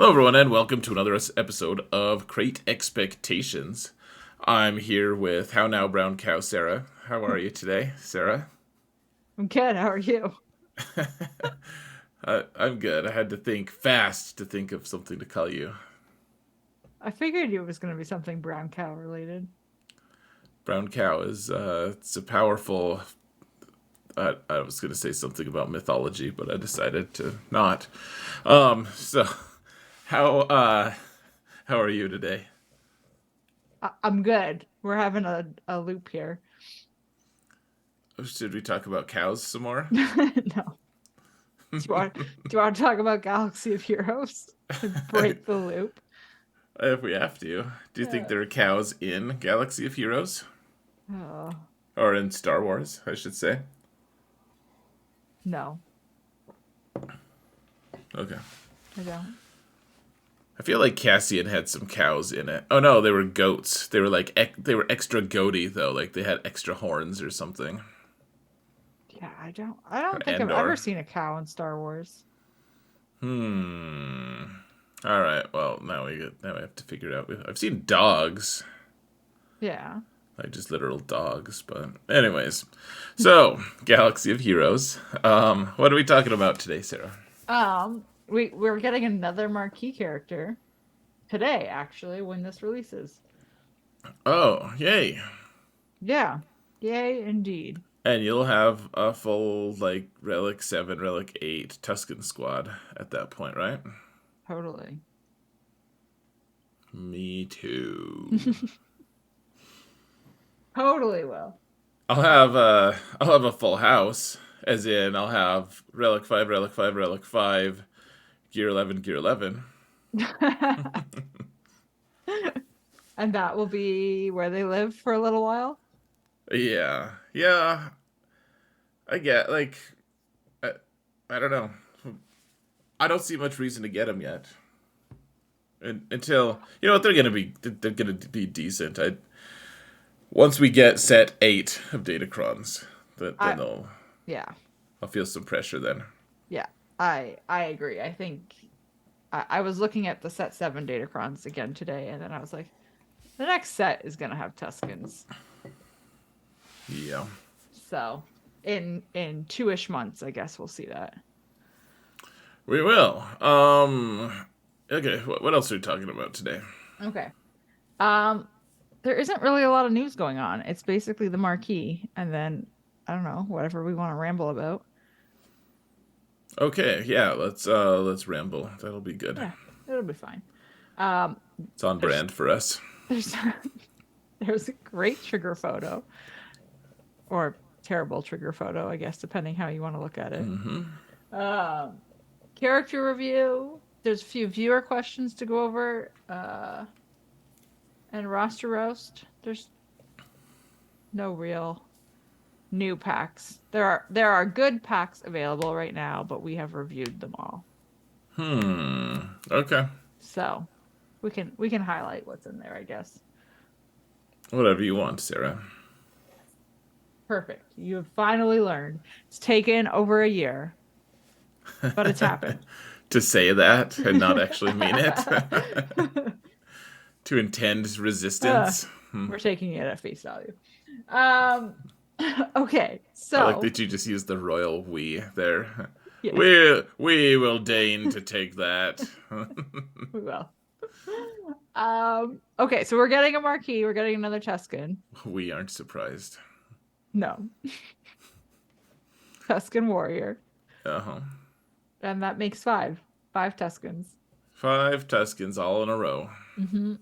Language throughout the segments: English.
Hello, everyone, and welcome to another episode of Crate Expectations. I'm here with How Now Brown Cow Sarah. How are you today, Sarah? I'm good. How are you? I'm good. I had to think fast to think of something to call you. I figured it was going to be something brown cow related. Brown Cow is it's a powerful. I was going to say something about mythology, but I decided to not. So how uh, how are you today? I'm good. We're having a loop here. Should we talk about cows some more? No. Do you want to talk about Galaxy of Heroes and break the loop? If we have to. Do you think Uh, there are cows in Galaxy of Heroes? oh, Or in Star Wars, I should say. no, Okay. I don't. I feel like Cassian had some cows in it. Oh no, they were goats. They were like they were extra goaty though, like they had extra horns or something. Yeah, I don't. I don't think I've ever Andor. seen a cow in Star Wars. Hmm. All right. Well, now we have to figure it out. I've seen dogs, Yeah. like just literal dogs. But anyways, so Galaxy of Heroes. What are we talking about today, Sarah? We're getting another marquee character today, actually, when this releases. Oh, yay! Yeah. Yay, indeed. And you'll have a full like Relic 7, Relic 8 Tusken squad at that point, right? Totally. Me too. Totally will. I'll have a full house. As in I'll have Relic 5, Relic 5, Relic 5, Gear 11, Gear 11. And that will be where they live for a little while. Yeah. Yeah. I get I, I don't know. I don't see much reason to get them yet. Until you know what they're gonna be decent. I Once we get set 8 of Datacrons, then I yeah. I'll feel some pressure then. Yeah. I agree. I think I was looking at the set 7 Datacrons again today, and then I was like, the next set is gonna have Tuskens. Yeah. So in 2-ish months, I guess we'll see that. We will. Okay, what else are we talking about today? Okay. Um there isn't really a lot of news going on. It's basically the marquee, and then I don't know, whatever we want to ramble about. Okay, yeah, let's ramble. That'll be good. Yeah, it'll be fine. Um, It's on there's brand for us. there's there's a great trigger photo or terrible trigger photo, I guess, depending how you want to look at it. Um, Character review. There's a few viewer questions to go over. And roster roast. There's no real new packs. There are good packs available right now, but we have reviewed them all. Okay. So we can highlight what's in there, I guess. Whatever you want, Sarah. Perfect. You have finally learned. It's taken over a year, but it's happened. To say that and not actually mean it. To intend Uh, resistance. we're taking it at face value. Um, okay, I like so that you just used the royal we there. yeah, We will deign to take that. we will. Okay, so we're getting a marquee. We're getting another Tusken. We aren't surprised. No, Tusken warrior, Uh-huh. and that makes five Tuskens. 5 Tuskens all in a row. Mm-hmm.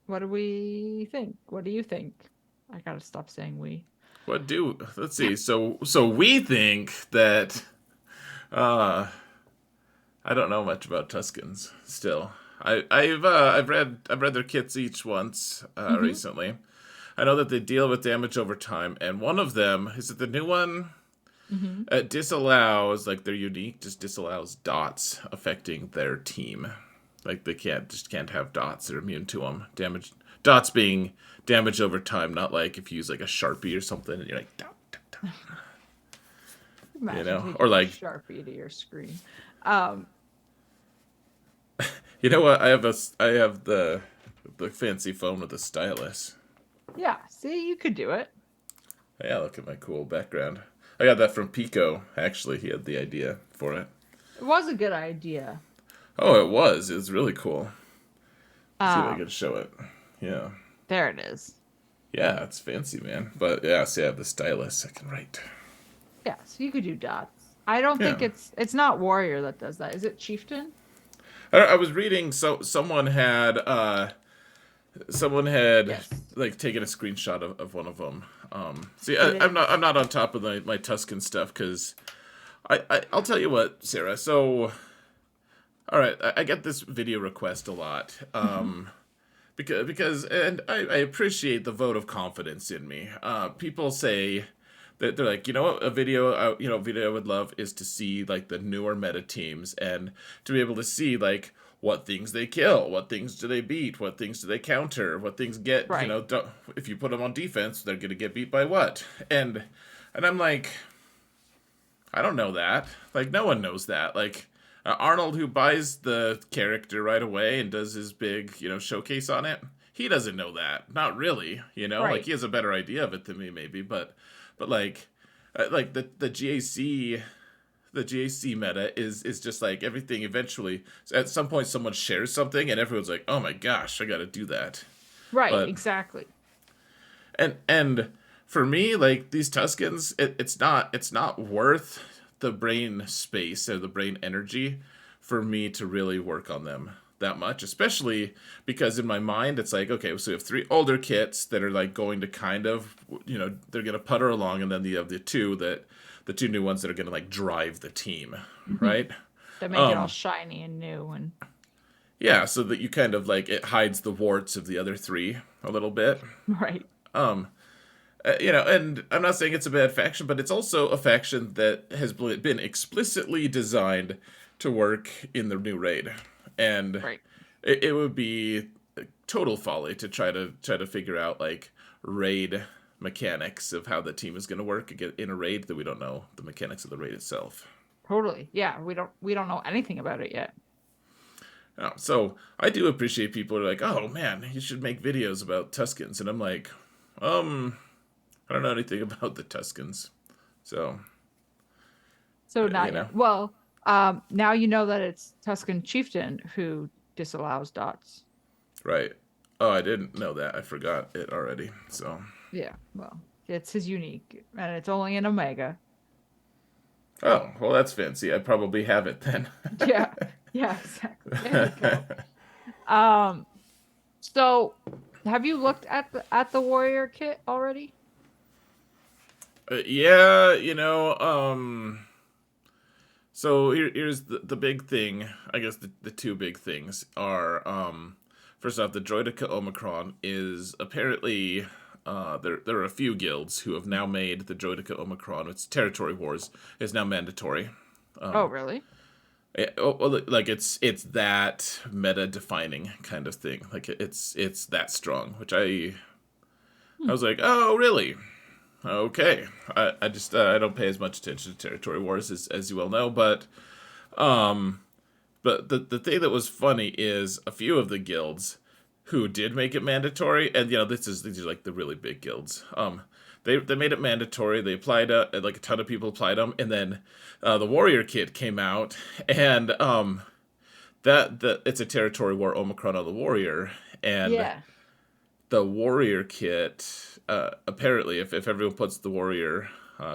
What do we think? What do you think? I gotta stop saying we. Let's see. So we think that uh I don't know much about Tuskens still. I've read their kits each once Mm-hmm. recently. I know that they deal with damage over time, and one of them is it the new one? Mm-hmm. It disallows like they're unique, just disallows dots affecting their team. Like they can't have dots that are immune to them. Damage dots being damage over time, not like if you use like a sharpie or something and you're like dot, dot, dot, Imagine or taking a like Sharpie to your screen. Um, You know what? I have the fancy phone with the stylus. Yeah, see, you could do it. Yeah, look at my cool background. I got that from Pico. Actually, he had the idea for it. It was a good idea. Oh, it was. It was really cool. See if I Um, can show it. Yeah. there it is. Yeah, it's fancy, man. But yeah, see, I have the stylus. I can write. Yeah, so you could do dots. I don't Yeah. think it's not warrior that does that. Is it chieftain? I was reading. So someone had Yes, like taken a screenshot of one of them. See, it I'm is. not on top of my Tusken stuff because I'll tell you what, Sarah. So all right, I get this video request a lot. Because and I appreciate the vote of confidence in me. People say that they're like, you know what, a video, video I would love is to see like the newer meta teams and to be able to see like what things they kill, what things do they beat, what things do they counter, what things get, Right. if you put them on defense, they're gonna get beat by what, and I'm like, I don't know that. Like, no one knows that. Like, Arnold, who buys the character right away and does his big, showcase on it, he doesn't know that. Not really, Like, Right. he has a better idea of it than me, maybe. But like the GAC, the GAC meta is just like everything. Eventually, at some point, someone shares something, and everyone's like, "Oh my gosh, I got to do that." Right, But exactly. and for me, like these Tuskens, it's not worth the brain space or the brain energy for me to really work on them that much, especially because in my mind it's like, okay, so we have three older kits that are like going to kind of, they're gonna putter along, and then you have the two new ones that are gonna like drive the team, Hmm. right? That make it all Um, shiny and new and yeah, so that you kind of like it hides the warts of the other three a little bit. right. And I'm not saying it's a bad faction, but it's also a faction that has been explicitly designed to work in the new raid, and Right. it would be total folly to try to figure out like raid mechanics of how the team is going to work in a raid that we don't know the mechanics of the raid itself. Totally. Yeah, we don't know anything about it yet. So I do appreciate people who are like, oh man, you should make videos about Tuskens, and I'm like, um, I don't know anything about the Tuskens, so So you not know. yet. Well, now you know that it's Tusken chieftain who disallows dots. Right. Oh, I didn't know that. I forgot it already. So, Yeah, well, it's his unique, and it's only an omega. oh, well, that's fancy. I probably have it then. Yeah, yeah, exactly. There you go. Um, so have you looked at the warrior kit already? Yeah, so here's the big thing. I guess the two big things are, first off, the Droidica Omicron is apparently, there are a few guilds who have now made the Droidica Omicron, it's Territory Wars, is now mandatory. Oh, really? Well, like it's that meta defining kind of thing. Like it's that strong, which I Hmm. was like, oh really? Okay. I just I don't pay as much attention to territory wars as you well know, but the thing that was funny is a few of the guilds who did make it mandatory, and these are like the really big guilds. They made it mandatory. They applied like a ton of people applied them, and then the warrior kit came out, and that it's a territory war Omicron on the warrior, and Yeah. the warrior kit apparently if everyone puts the warrior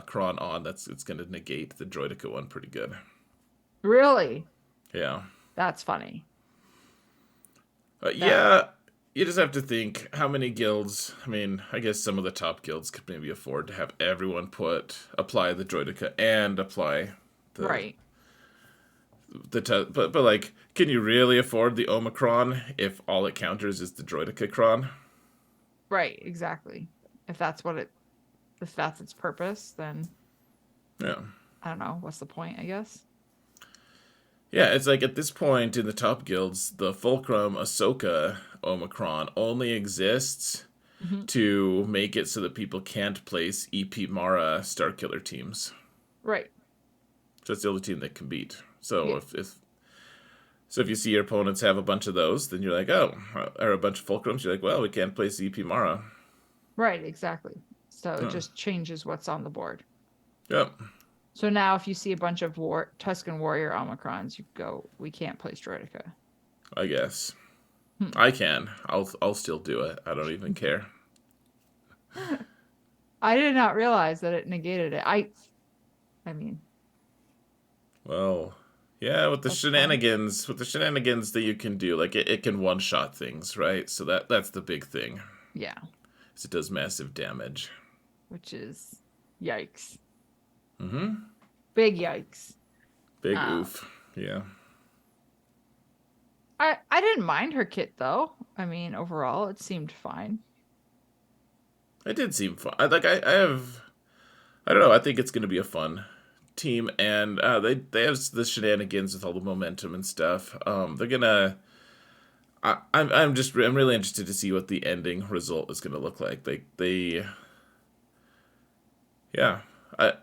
cron on, it's going to negate the droidica one pretty good. Really? Yeah. That's funny. That Yeah, you just have to think how many guilds. I mean, I guess some of the top guilds could maybe afford to have everyone apply the droidica and apply the right. but like, can you really afford the omicron if all it counters is the droidica cron? Right, exactly. If that's what it if that's its purpose, then Yeah. I don't know, what's the point, I guess? Yeah, it's like at this point in the top guilds, the Fulcrum Ahsoka Omicron only exists Hmm. to make it so that people can't place EP Mara Starkiller teams. Right. So that's the only team that can beat. So Yeah. if So if you see your opponents have a bunch of those, then you're like, oh, or a bunch of fulcrums, you're like, well, we can't play CP Mara. Right, exactly. So it Huh. just changes what's on the board. Yep, So now if you see a bunch of Tusken Warrior Omicrons, you go, we can't play Strodica. I guess. Hmm. I can. I'll still do it. I don't even care. I did not realize that it negated it. I mean, Well, yeah, that's fun. with the shenanigans that you can do, like it can one shot things, right? So that's the big thing. Yeah, Is it does massive damage. which is yikes. Mm-hmm. Big yikes. Big Um, oof. Yeah. I didn't mind her kit though. I mean, overall, it seemed fine. It did seem fun. I have I don't know, I think it's gonna be a fun team and they have the shenanigans with all the momentum and stuff. They're gonna I'm really interested to see what the ending result is gonna look like. They yeah. I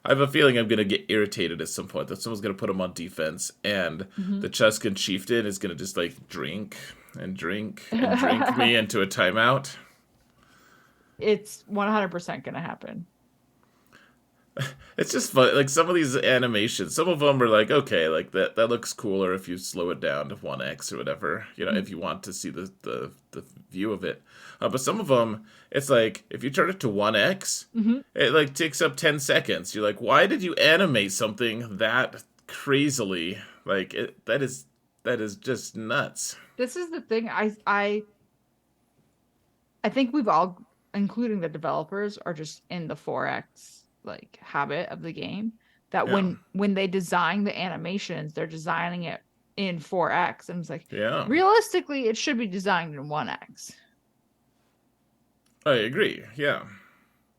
have a feeling I'm gonna get irritated at some point that someone's gonna put him on defense, and Hmm. the Tusken chieftain is gonna just like drink and drink and drink me into a timeout. It's 100% gonna happen. It's just fun. Like some of these animations, some of them are like, okay, like that looks cooler if you slow it down to 1x or whatever. You know, if you want to see the view of it. But some of them, it's like if you turn it to 1x, Hmm. it like takes up 10 seconds. You're like, why did you animate something that crazily? Like that is just nuts. This is the thing. I think we've all, including the developers, are just in the 4X like habit of the game. That Yeah, when they design the animations, they're designing it in 4X. And it's like yeah, realistically, it should be designed in 1X. I agree. Yeah.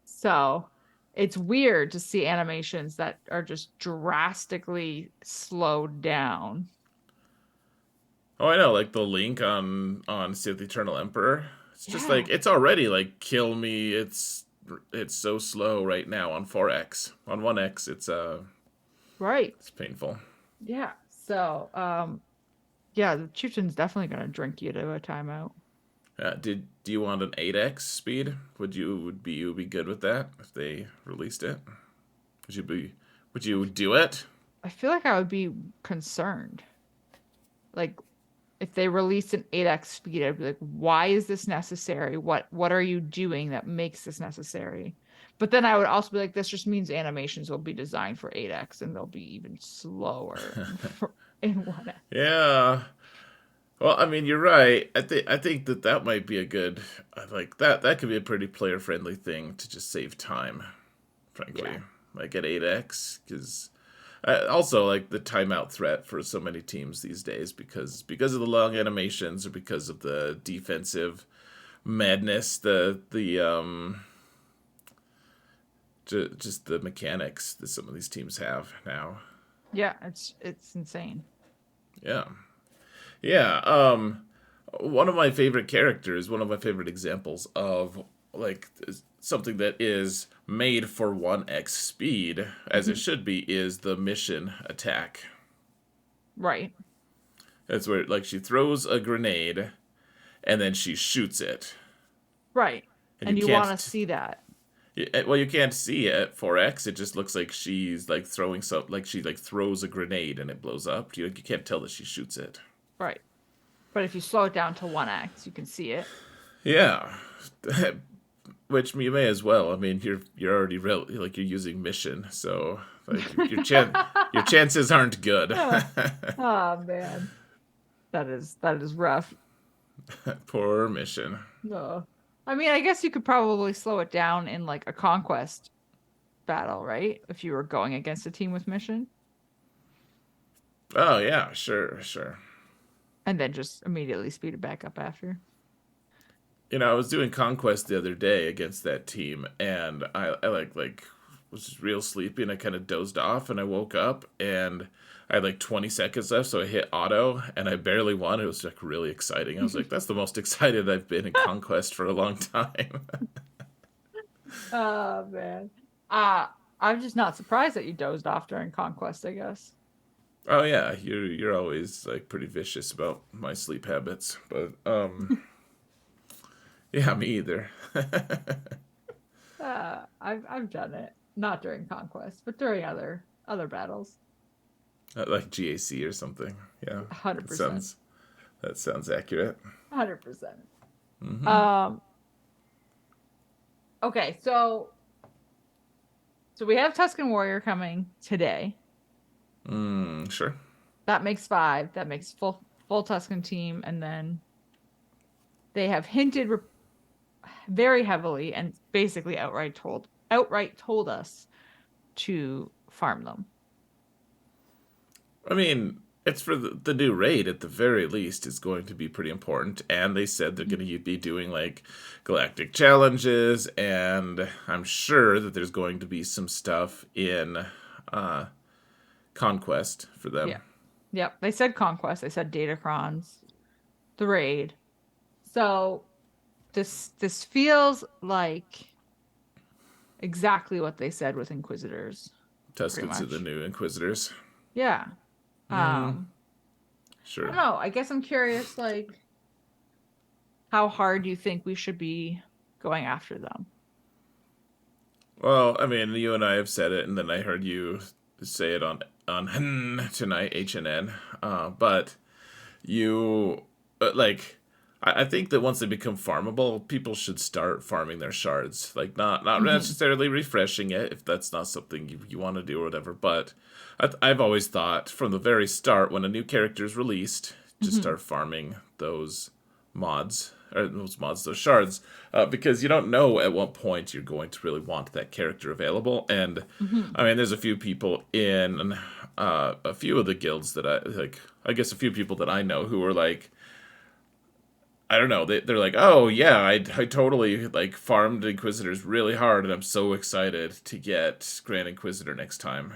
So it's weird to see animations that are just drastically slowed down. Oh, I know, like the link on Sith Eternal Emperor. It's just Yeah, like it's already like kill me. It's so slow right now on 4x. On 1x, right. it's painful. Yeah. So yeah, the chieftain's definitely gonna drink you to a timeout. Do you want an 8x speed? Would you be good with that if they released it? Would you be would you do it? I feel like I would be concerned. Like if they released an 8x speed, I'd be like, why is this necessary? What are you doing that makes this necessary? But then I would also be like, this just means animations will be designed for 8x and they'll be even slower in 1x. Yeah. Well, I mean, you're right. I think that might be a good like that could be a pretty player friendly thing to just save time, Yeah. frankly. Like at 8x cuz also like the timeout threat for so many teams these days because of the long animations or because of the defensive madness, just the mechanics that some of these teams have now. Yeah, it's insane. Yeah. Yeah, one of my favorite characters, one of my favorite examples of like something that is made for 1x speed as it Hmm. should be is the mission attack. Right. That's where like she throws a grenade and then she shoots it. Right. And you And you want to can't see that. well you can't see it at 4x. It just looks like she's like throwing some like she like throws a grenade and it blows up. You can't tell that she shoots it. Right. But if you slow it down to 1x, you can see it. Yeah. Which you may as well. I mean, you're already like you're using mission, so like your chances aren't good. Oh man. That is rough. Poor mission. No. I mean, I guess you could probably slow it down in like a conquest battle, right? If you were going against a team with mission, Oh yeah, sure, sure. and then just immediately speed it back up after. You know, I was doing conquest the other day against that team, and I like was real sleepy, and I kind of dozed off, and I woke up, and I had like 20 seconds left, so I hit auto, and I barely won. It was like really exciting. I was like, that's the most excited I've been in conquest for a long time. Oh man. Uh I'm just not surprised that you dozed off during conquest, I guess. Oh yeah, you're always like pretty vicious about my sleep habits, but yeah, me either. I've done it. Not during conquest, but during other battles. Like GAC or something. Yeah, that 100%. sounds that sounds accurate. 100%. Mm-hmm. Um, okay, so we have Tusken Warrior coming today. Sure. That makes five. That makes full Tusken team, and then they have hinted very heavily and basically outright told us to farm them. I mean, it's for the new raid at the very least is going to be pretty important, and they said they're going to be doing like galactic challenges, and I'm sure that there's going to be some stuff in uh, conquest for Yeah. them. Yep. They said conquest. They said datacrons, the raid. So this feels like exactly what they said with Inquisitors, pretty Tuskens are the much. new Inquisitors. Yeah. Um, I don't Sure. know. I guess I'm curious, like, how hard do you think we should be going after them? Well, I mean, you and I have said it, and then I heard you say it on tonight, HNN. But you like, I think that once they become farmable, people should start farming their shards. Like, not Hmm. necessarily refreshing it if that's not something you want to do or whatever. But I've always thought from the very start when a new character is released, just Hmm. start farming those shards, because you don't know at what point you're going to really want that character available. And Hmm. I mean, there's a few people in a few of the guilds that I like. I guess a few people that I know who are like, I don't know. They're like, oh yeah, I totally like farmed Inquisitors really hard, and I'm so excited to get Grand Inquisitor next time.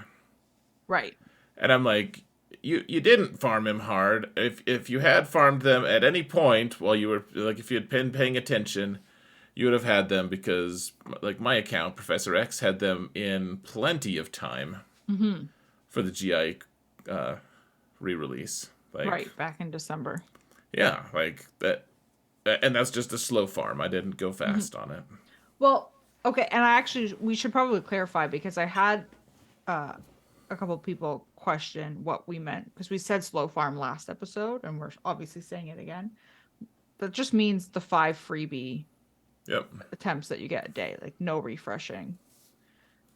Right. And I'm like, you didn't farm him hard. If you had farmed them at any point while you were like, if you had been paying attention, you would have had them because like my account, Professor X, had them in plenty of time Hmm. for the GI re-release. Like, Right. Back in December. yeah, like that, and that's just a slow farm. I didn't go Hmm. fast on it. Well, okay, and we should probably clarify because I had uh a couple people question what we meant because we said slow farm last episode and we're obviously saying it again. That just means the five freebie Yep, attempts that you get a day, like no refreshing.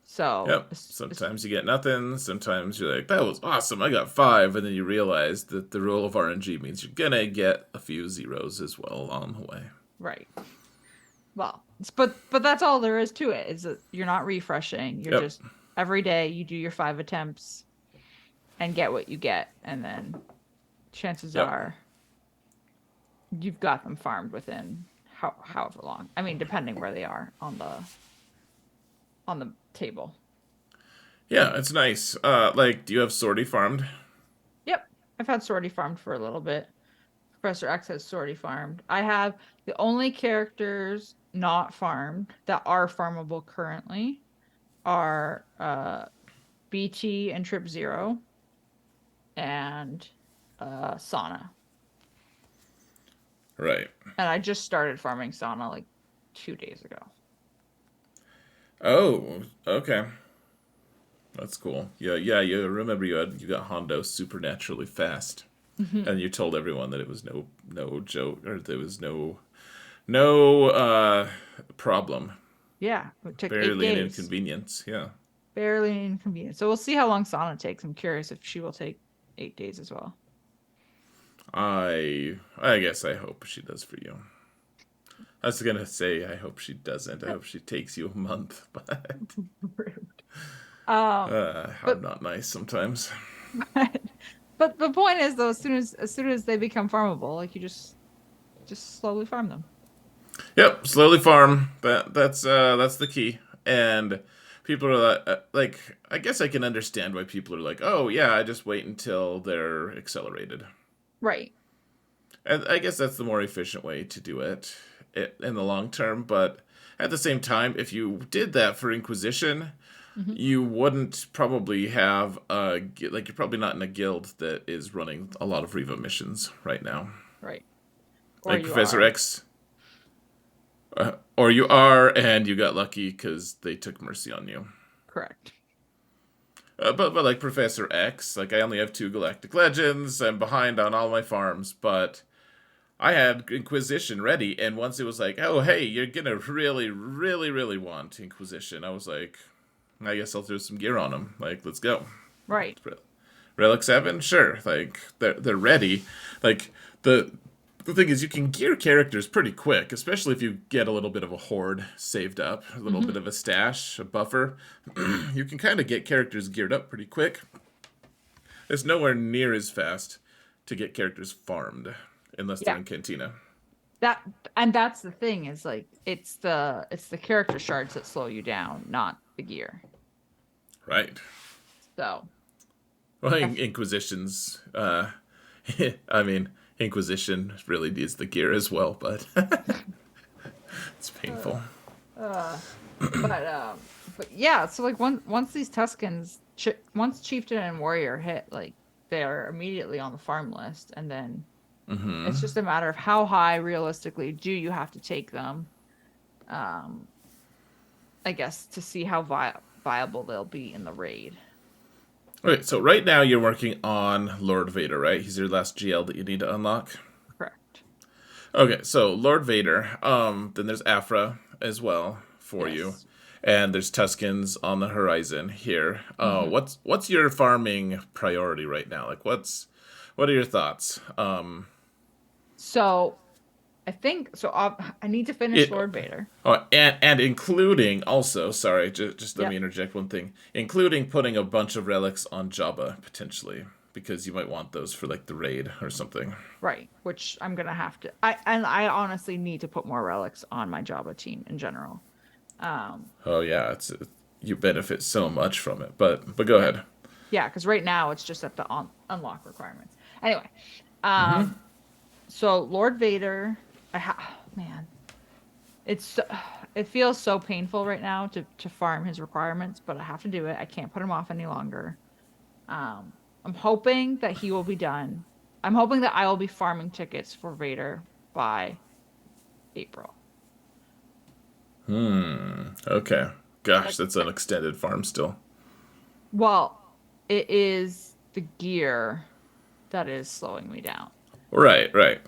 So, yep. Sometimes you get nothing. Sometimes you're like, that was awesome. I got five, and then you realize that the rule of RNG means you're gonna get a few zeros as well along the way. right. Well, but that's all there is to it. Is that you're not refreshing. You're Yep, just every day you do your five attempts and get what you get, and then chances yep, are you've got them farmed within however long. I mean, depending where they are on the table. yeah. It's nice. Like, do you have sortie farmed? Yep, I've had sortie farmed for a little bit. Professor X has sortie farmed. I have the only characters not farmed that are farmable currently are BT and Trip Zero and Sauna. Right. And I just started farming Sauna like 2 days ago. Oh, okay. That's cool. Yeah, yeah. You remember you got Hondo supernaturally fast, Hmm. and you told everyone that it was no joke, or there was no problem, Yeah, it took eight barely an days. inconvenience. Yeah. Barely inconvenient. So we'll see how long Sauna takes. I'm curious if she will take 8 days as well. I guess I hope she does for you. I was gonna say I hope she doesn't. I hope she takes you a month, but Rude. Um, I'm but not nice sometimes. but the point is though, as soon as they become farmable, like you just slowly farm them. Yep, slowly farm. That's the key. And people are like, I guess I can understand why people are like, oh yeah, I just wait until they're accelerated. Right. And I guess that's the more efficient way to do it in the long term. But at the same time, if you did that for Inquisition, Hmm. you wouldn't probably have like you're probably not in a guild that is running a lot of Riva missions right now. Right. Or Like you Professor are. X, or you are, and you got lucky because they took mercy on you. Correct. But like Professor X, like I only have 2 Galactic Legends. I'm behind on all my farms, but I had Inquisition ready, and once it was like, oh hey, you're gonna really, really, really want Inquisition, I was like, I guess I'll throw some gear on them. Like, let's go. Right. Relic 7, sure. Like they're ready. Like the the thing is, you can gear characters pretty quick, especially if you get a little bit of a horde saved up, a little Hmm. bit of a stash, a buffer. You can kind of get characters geared up pretty quick. It's nowhere near as fast to get characters farmed unless they're Yeah. in Cantina. That and that's the thing is like it's the character shards that slow you down, not the gear. Right. So Well, I f- Inquisitions. I mean, Inquisition really needs the gear as well, but it's uh, painful. uh, but yeah, so like once these Tuskens, once Chieftain and Warrior hit, like they're immediately on the farm list, and then it's just a matter of how high realistically do you have to take them. Um, I guess to see how viable they'll be in the raid. Okay, so right now you're working on Lord Vader, right? He's your last GL that you need to unlock. Correct. Okay, so Lord Vader. Then there's Afra as well for you, Yes. and there's Tuskens on the horizon here. Hmm. What's your farming priority right now? Like, what are your thoughts? So I think so. I need to finish It Lord Vader. and including also, sorry, just let me Yep. interject one thing, including putting a bunch of relics on Jabba potentially because you might want those for like the raid or something. Right. Which I'm gonna have to. I honestly need to put more relics on my Java team in general. Um. Oh yeah, it's you benefit so much from it. But go Right. ahead. Yeah, because right now it's just at the unlock requirements. Anyway. Um. So Lord Vader. Man. It feels so painful right now to farm his requirements, but I have to do it. I can't put him off any longer. Um, I'm hoping that he will be done. I'm hoping that I will be farming tickets for Vader by April. Okay. Gosh, Like, that's an extended farm still. well, it is the gear that is slowing me down. Right, right.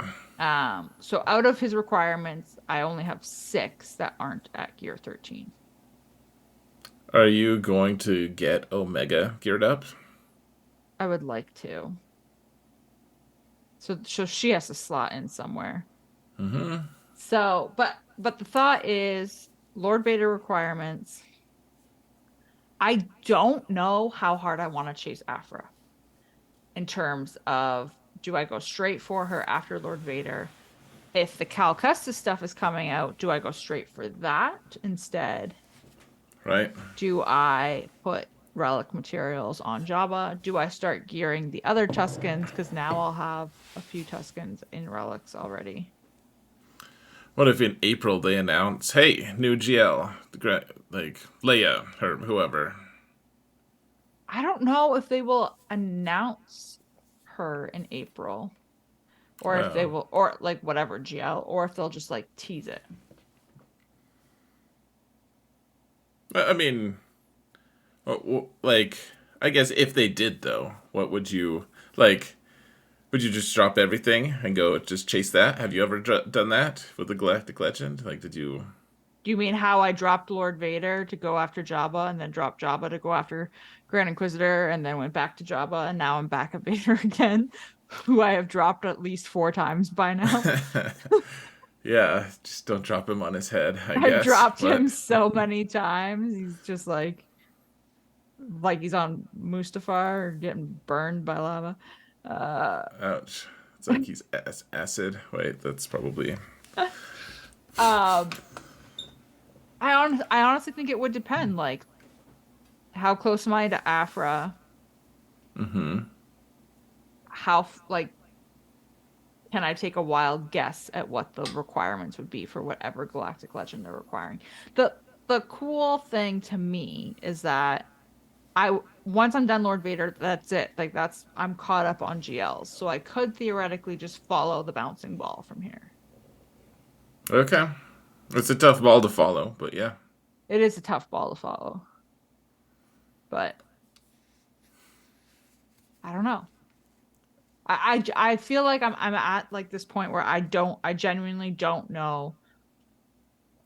So out of his requirements, I only have 6 that aren't at gear 13. Are you going to get Omega geared up? I would like to. So she has to slot in somewhere. So, but the thought is Lord Vader requirements. I don't know how hard I want to chase Afra in terms of do I go straight for her after Lord Vader? If the Cal Kestis stuff is coming out, do I go straight for that instead? Right. Do I put relic materials on Jabba? Do I start gearing the other Tuskens? Because now I'll have a few Tuskens in relics already. What if in April they announce, "Hey, new GL, like Leia or whoever." I don't know if they will announce her in April or if they Well, will, or like whatever GL, or if they'll just like tease it. I mean, like, I guess if they did though, what would you like? Would you just drop everything and go just chase that? Have you ever done that with the Galactic Legend? Like, did you? Do you mean how I dropped Lord Vader to go after Jabba and then dropped Jabba to go after Grand Inquisitor and then went back to Jabba and now I'm back at Vader again, who I have dropped at least 4 times by now? Yeah, just don't drop him on his head, I I've guess. dropped him But so many times. He's just like he's on Mustafar or getting burned by lava. Uh, ouch. It's like he's acid. Wait, that's probably um, I honestly think it would depend. Like, how close am I to Afra? Like, can I take a wild guess at what the requirements would be for whatever galactic legend they're requiring? The the cool thing to me is that I once I'm done Lord Vader, that's it. Like I'm caught up on GLs. So I could theoretically just follow the bouncing ball from here. Okay. It's a tough ball to follow, but yeah. It is a tough ball to follow, but I don't know. I feel like I'm at like this point where I genuinely don't know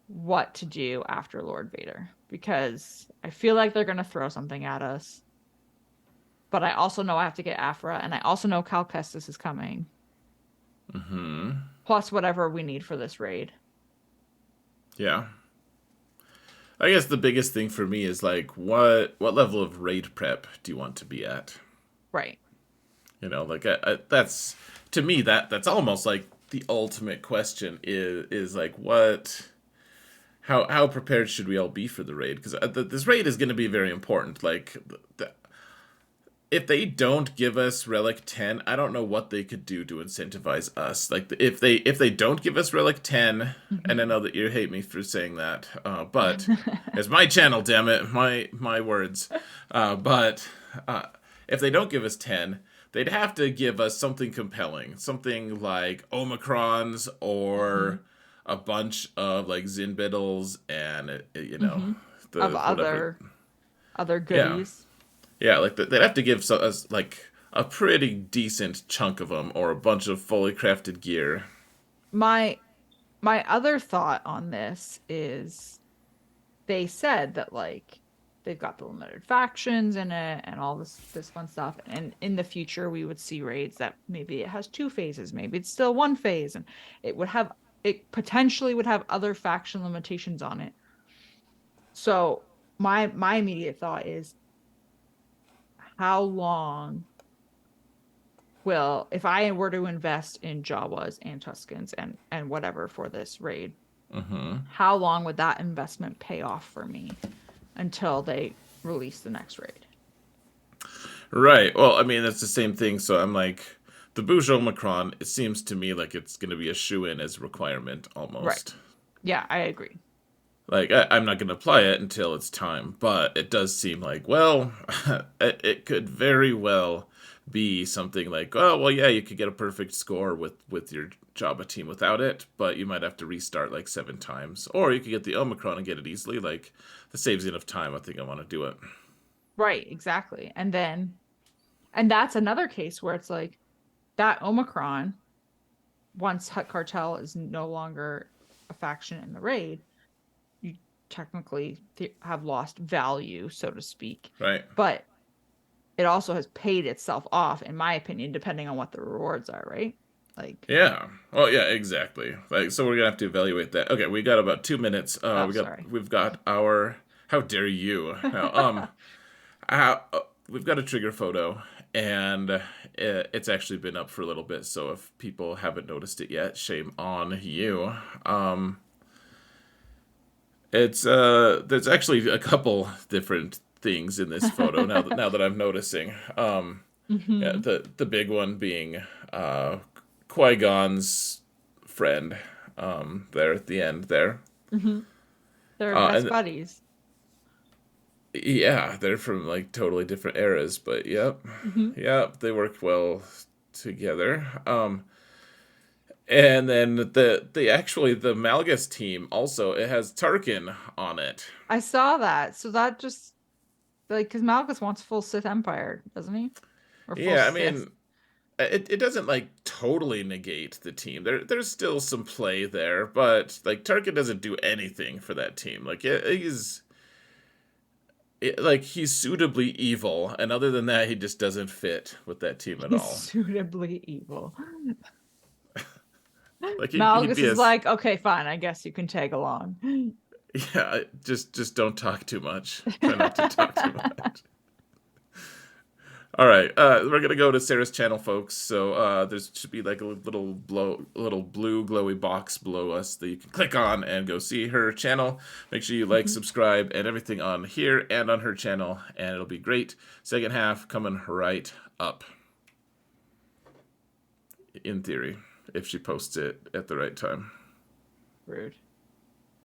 what to do after Lord Vader because I feel like they're gonna throw something at us. But I also know I have to get Afra, and I also know Cal Kestis is coming. Hmm. Plus whatever we need for this raid. Yeah. I guess the biggest thing for me is like what level of raid prep do you want to be at? Right. You know, like that's to me that's almost like the ultimate question is like what how prepared should we all be for the raid? Because this raid is going to be very important. Like if they don't give us Relic 10, I don't know what they could do to incentivize us. Like if they don't give us Relic 10, and I Hmm. know that you hate me for saying that, but it's my channel, damn it, my words. But if they don't give us 10, they'd have to give us something compelling, something like Omicrons Hmm. or a bunch of like Zinbiddles and Hmm. Of the whatever. other Yeah, goodies. yeah, like they'd have to give us like a pretty decent chunk of them, or a bunch of fully crafted gear. My my other thought on this is they said that like they've got the limited factions in it and all this fun stuff. And in the future we would see raids that maybe it has two phases, maybe it's still one phase, and it potentially would have other faction limitations on it. So my immediate thought is how long will if I were to invest in Jawas and Tuskens and whatever for this raid, how long would that investment pay off for me until they release the next raid? Right. Well, I mean, it's the same thing. So I'm like, the Bouge Omicron, it seems to me like it's going to be a shoe-in as a requirement Right. almost. Yeah, I agree. Like, I'm not going to apply it until it's time, but it does seem like, well, it could very well be something like, oh, well, yeah, you could get a perfect score with your Java team without it, but you might have to restart like 7 times. Or you could get the Omicron and get it easily. Like, that saves enough time. I think I want to do it. Right, exactly. And that's another case where it's like that Omicron, once Hut Cartel is no longer a faction in the raid, you technically have lost value, so to speak. Right. But it also has paid itself off, in my opinion, depending on what the rewards are, right? Like, Yeah. Well, yeah, exactly. Like, so we're gonna have to evaluate that. Okay, we got about 2 minutes. oh, sorry. We've got our. How dare you? Now, we've got a trigger photo, and it's actually been up for a little bit. So if people haven't noticed it yet, shame on you. Um, it's there's actually a couple different things in this photo now that I'm noticing. Yeah, Hmm. the big one being Qui Gon's friend. There at the end there. Hmm. They're best And buddies. yeah, they're from like totally different eras, but yep, Hmm. yep, they work well together. And then the Malgus team also, it has Tarkin on it. I saw that. So that just like because Malgus wants full Sith Empire, doesn't he? Or full Yeah, I Sith. mean, it doesn't like totally negate the team. There's still some play there, but like Tarkin doesn't do anything for that team. Like he's suitably evil, and other than that, he just doesn't fit with that team at He's all. suitably evil. Like he'd Malgus be is a like, okay, fine, I guess you can tag along. yeah. Just don't talk too much. Try not to talk too much. All right, we're gonna go to Sarah's channel, folks. So there should be like a little blue glowy box below us that you can click on and go see her channel. Make sure you like, Mhm. subscribe, and everything on here and on her channel, and it'll be great. Second half coming right up, in theory, if she posts it at the right time. Rude.